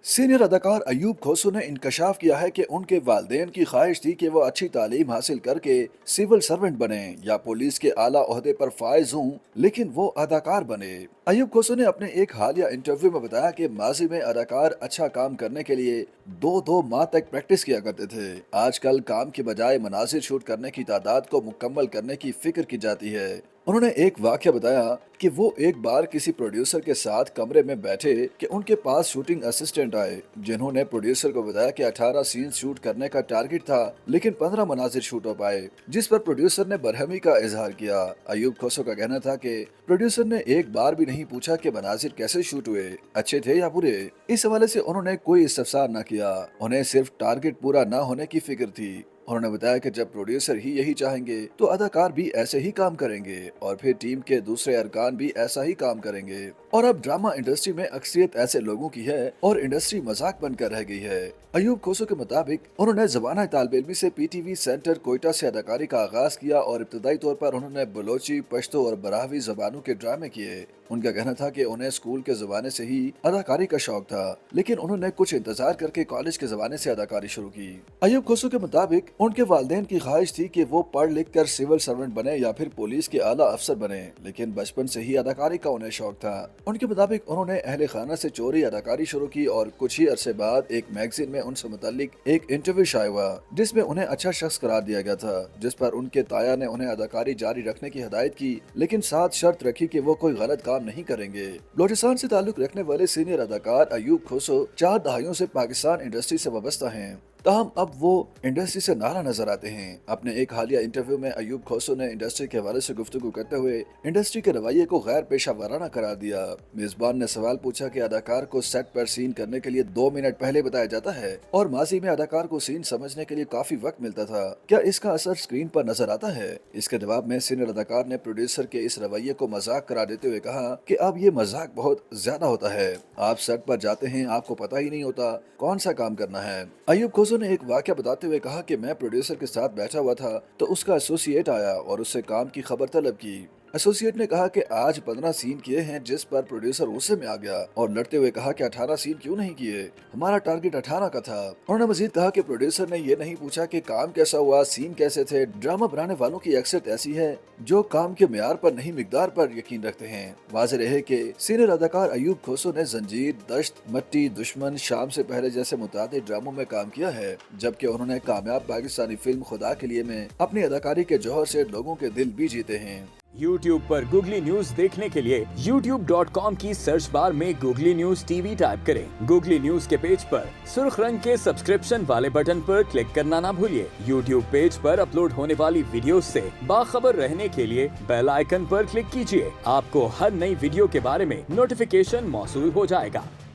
Senior अदाकार अयूब खोसो ने इंकशाफ किया है कि उनके वालिदैन की ख्वाहिश थी कि वो अच्छी तालीम हासिल करके सिविल सर्वेंट बने या पुलिस के आला ओहदे पर फायज हों, लेकिन वो अदाकार बने। अयूब खोसो ने अपने एक हालिया इंटरव्यू में बताया कि माजी में अदाकार अच्छा काम करने के लिए दो दो माह तक प्रैक्टिस किया करते थे। आजकल काम की बजाय मनाजिर शूट करने की तादाद को मुकम्मल करने की फिक्र की जाती है। उन्होंने एक वाक्य बताया कि वो एक बार किसी प्रोड्यूसर के साथ कमरे में बैठे कि उनके पास शूटिंग असिस्टेंट आए, जिन्होंने प्रोड्यूसर को बताया कि 18 सीन शूट करने का टारगेट था, लेकिन 15 मनाजिर शूट हो पाए, जिस पर प्रोड्यूसर ने बरहमी का इजहार किया। अयूब खोसो का कहना था कि प्रोड्यूसर ने एक बार भी नहीं पूछा कि मनाजिर कैसे शूट हुए, अच्छे थे या बुरे। इस हवाले से उन्होंने कोई इस्तफसार न किया, उन्हें सिर्फ टारगेट पूरा न होने की फिक्र थी। उन्होंने बताया कि जब प्रोड्यूसर ही यही चाहेंगे तो अदाकार भी ऐसे ही काम करेंगे और फिर टीम के दूसरे अरकान भी ऐसा ही काम करेंगे। और अब ड्रामा इंडस्ट्री में अक्सरियत ऐसे लोगों की है और इंडस्ट्री मजाक बनकर रह गई है। अयूब खोसो के मुताबिक उन्होंने ज़बाना तालिब इल्मी से पीटीवी सेंटर कोयटा से अदाकारी का आगाज किया और इब्तदाई तौर पर उन्होंने बलोची, पश्तो और बराहवी जबानों के ड्रामे किए। उनका कहना था कि उन्हें स्कूल के ज़माने से ही अदाकारी का शौक था, लेकिन उन्होंने कुछ इंतजार करके कॉलेज के ज़माने से अदाकारी शुरू की। अयूब खोसो के मुताबिक उनके वालिदैन की ख्वाहिश थी कि वो पढ़ लिख कर सिविल सर्वेंट बने या फिर पुलिस के आला अफसर बने, लेकिन बचपन से ही अदाकारी का उन्हें शौक था। उनके मुताबिक उन्होंने अहले खाना से चोरी अदाकारी शुरू की और कुछ ही अरसे बाद एक मैगजीन में उनसे मुतालिक एक इंटरव्यू शाया हुआ, जिसमें उन्हें अच्छा शख्स करार दिया गया था, जिस पर उनके ताया ने उन्हें अदाकारी जारी रखने की हिदायत की, लेकिन साथ शर्त रखी कि वो कोई गलत काम नहीं करेंगे। बलोचिस्तान से ताल्लुक रखने वाले सीनियर अदाकार अयूब खोसो 4 दहाइयों से पाकिस्तान इंडस्ट्री से वाबस्ता हैं, ताहम अब वो इंडस्ट्री से नारा नजर आते हैं। अपने एक हालिया इंटरव्यू में अयूब खोसो ने इंडस्ट्री के हवाले से गुफ्तगू करते हुए इंडस्ट्री के रवैये को गैर पेशा वाराना करार दिया। मेजबान ने सवाल पूछा कि अदाकार को सेट पर सीन करने के लिए 2 मिनट पहले बताया जाता है और माजी में अदाकार को सीन समझने के लिए काफी वक्त मिलता था, क्या इसका असर स्क्रीन पर नजर आता है? इसके जवाब में सीनियर अदाकार ने प्रोड्यूसर के इस रवैये को मजाक करार देते हुए कहा कि अब ये मजाक बहुत ज्यादा होता है, आप सेट पर जाते हैं, आपको पता ही नहीं होता कौन सा काम करना है। अयूब खोसो ने एक वाकया बताते हुए कहा कि मैं प्रोड्यूसर के साथ बैठा हुआ था तो उसका एसोसिएट आया और उससे काम की खबर तलब की। एसोसिएट ने कहा कि आज 15 सीन किए हैं, जिस पर प्रोड्यूसर गुस्से में आ गया और लड़ते हुए कहा कि 18 सीन क्यों नहीं किए, हमारा टारगेट 18 का था। उन्होंने मजीद कहा कि प्रोड्यूसर ने ये नहीं पूछा कि काम कैसा हुआ, सीन कैसे थे। ड्रामा बनाने वालों की अक्सर ऐसी है जो काम के मेयार पर नहीं मिकदार पर यकीन रखते हैं। वाज़ेह रहे कि सीनियर अदाकार अयूब खोसो ने जंजीर, दश्त, मट्टी, दुश्मन, शाम से पहले जैसे मुतादिद ड्रामों में काम किया है, जबकि उन्होंने कामयाब पाकिस्तानी फिल्म खुदा के लिए में अपनी अदाकारी के जौहर से लोगों के दिल भी जीते हैं। YouTube पर गूगली न्यूज देखने के लिए youtube.com की सर्च बार में गूगली न्यूज टीवी टाइप करें। गूगली न्यूज के पेज पर सुर्ख रंग के सब्सक्रिप्शन वाले बटन पर क्लिक करना ना भूलिए। YouTube पेज पर अपलोड होने वाली वीडियोस से बाखबर रहने के लिए बेल आइकन पर क्लिक कीजिए। आपको हर नई वीडियो के बारे में नोटिफिकेशन मौसूल हो जाएगा।